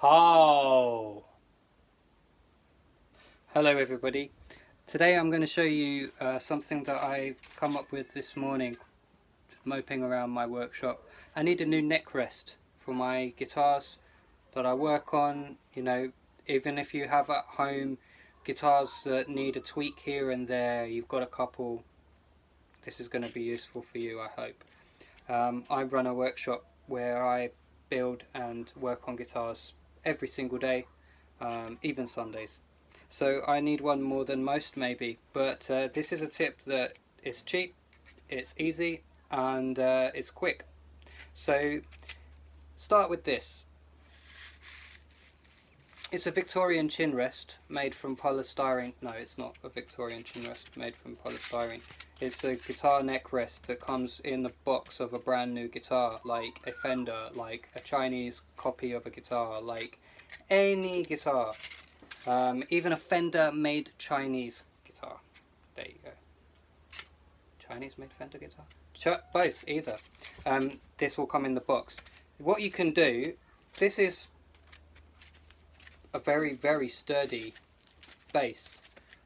How? Hello everybody. Today I'm going to show you something that I've come up with this morning, moping around my workshop. I need a new neck rest for my guitars that I work on. You know, even if you have at home guitars that need a tweak here and there, you've got a couple, this is going to be useful for you, I hope. I run a workshop where I build and work on guitars every single day, even Sundays. So I need one more than most maybe, but this is a tip that is cheap, it's easy, and it's quick. So start with this. It's a Victorian chin rest made from polystyrene. No, it's not a Victorian chin rest made from polystyrene. It's a guitar neck rest that comes in the box of a brand new guitar, like a Fender, like a Chinese copy of a guitar, like any guitar. Even a Fender made Chinese guitar. There you go. Chinese made Fender guitar? Both, either. This will come in the box. What you can do, this is a very sturdy base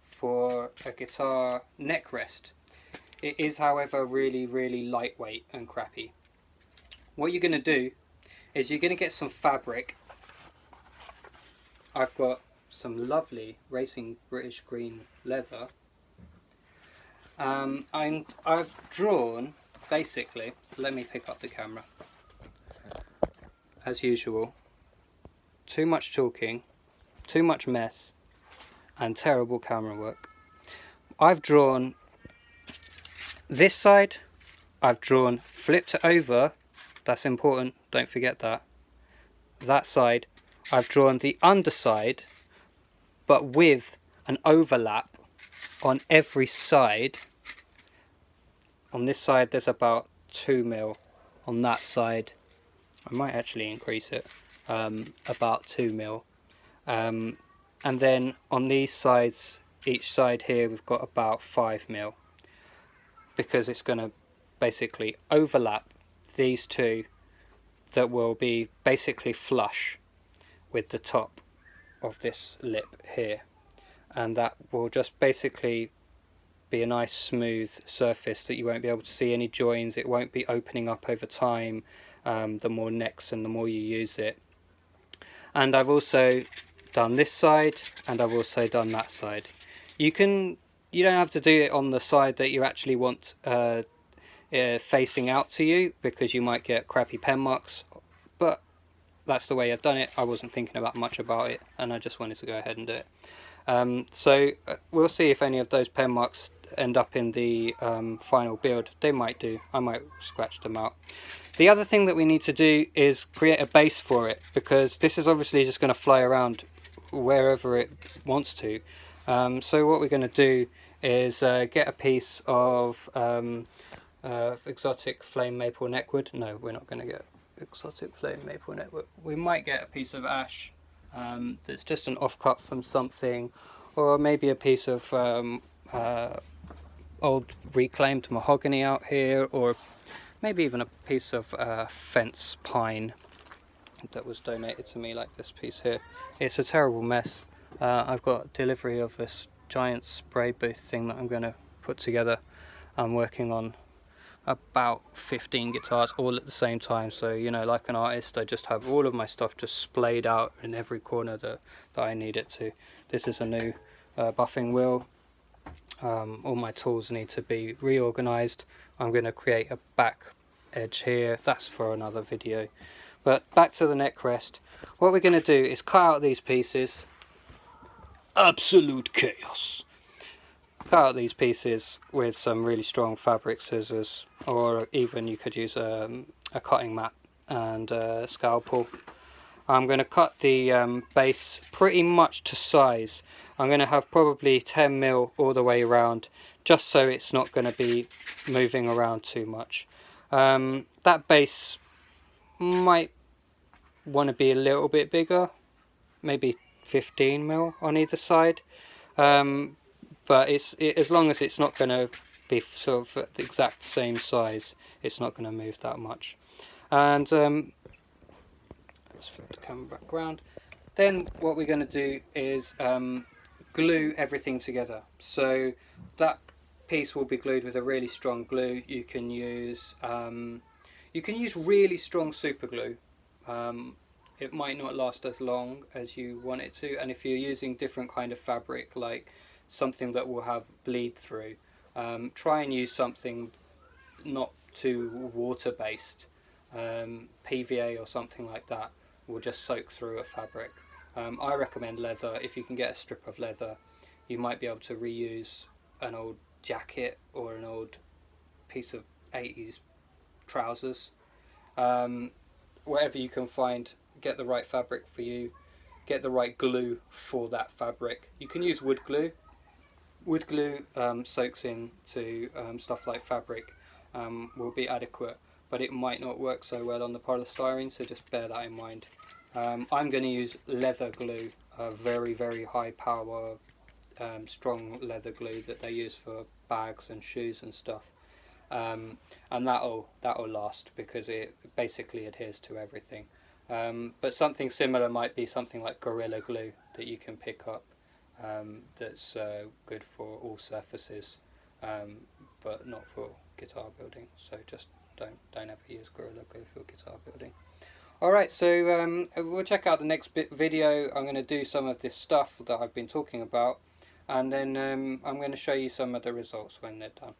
for a guitar neck rest. It is, however, really lightweight and crappy. What you're going to do is you're going to get some fabric. I've got some lovely racing British green leather. I've drawn, basically, let me pick up the camera, as usual, too much talking, too much mess, and terrible camera work. I've drawn this side, I've drawn, flipped it over, that's important, don't forget that. That side, I've drawn the underside, but with an overlap on every side. On this side there's about 2 mil, on that side I might actually increase it, about 2 mil, and then on these sides, each side here, we've got about 5 mil, because it's going to basically overlap these two that will be basically flush with the top of this lip here, and that will just basically be a nice smooth surface that you won't be able to see any joins. It won't be opening up over time, the more necks and the more you use it. And I've also done this side, and I've also done that side. You don't have to do it on the side that you actually want facing out to you, because you might get crappy pen marks, but that's the way I've done it. I wasn't thinking much about it, and I just wanted to go ahead and do it. So we'll see if any of those pen marks end up in the final build. They might do. I might scratch them out. The other thing that we need to do is create a base for it, because this is obviously just going to fly around wherever it wants to. So what we're going to do is get a piece of exotic flame maple neckwood. No, we're not going to get exotic flame maple neckwood. We might get a piece of ash that's just an offcut from something, or maybe a piece of old reclaimed mahogany out here, or maybe even a piece of fence pine that was donated to me, like this piece here. It's a terrible mess. I've got delivery of this giant spray booth thing that I'm going to put together. I'm working on about 15 guitars all at the same time, so you know, like an artist, I just have all of my stuff just splayed out in every corner that I need it to. This is a new buffing wheel. All my tools need to be reorganized. I'm going to create a back edge here. That's for another video. But back to the neck rest. What we're going to do is cut out these pieces. Absolute chaos. Cut out these pieces with some really strong fabric scissors, or even you could use a cutting mat and a scalpel. I'm going to cut the base pretty much to size. I'm going to have probably 10 mil all the way around, just so it's not going to be moving around too much. That base might want to be a little bit bigger, maybe 15 mil on either side. But as long as it's not going to be sort of the exact same size, it's not going to move that much. And Let's flip the camera back around. Then what we're going to do is glue everything together. So that piece will be glued with a really strong glue. You can use really strong super glue. It might not last as long as you want it to, and if you're using different kind of fabric, like something that will have bleed through, try and use something not too water based. PVA or something like that will just soak through a fabric. I recommend leather. If you can get a strip of leather, you might be able to reuse an old jacket or an old piece of 80s trousers. Whatever you can find, get the right fabric for you, get the right glue for that fabric. You can use wood glue. Wood glue soaks into stuff like fabric, will be adequate, but it might not work so well on the polystyrene, so just bear that in mind. I'm going to use leather glue, a very, very high power, strong leather glue that they use for bags and shoes and stuff. And that'll last because it basically adheres to everything. But something similar might be something like Gorilla Glue that you can pick up, that's good for all surfaces, but not for guitar building. So just don't ever use Gorilla Glue for guitar building. Alright, so we'll check out the next video. I'm going to do some of this stuff that I've been talking about, and then I'm going to show you some of the results when they're done.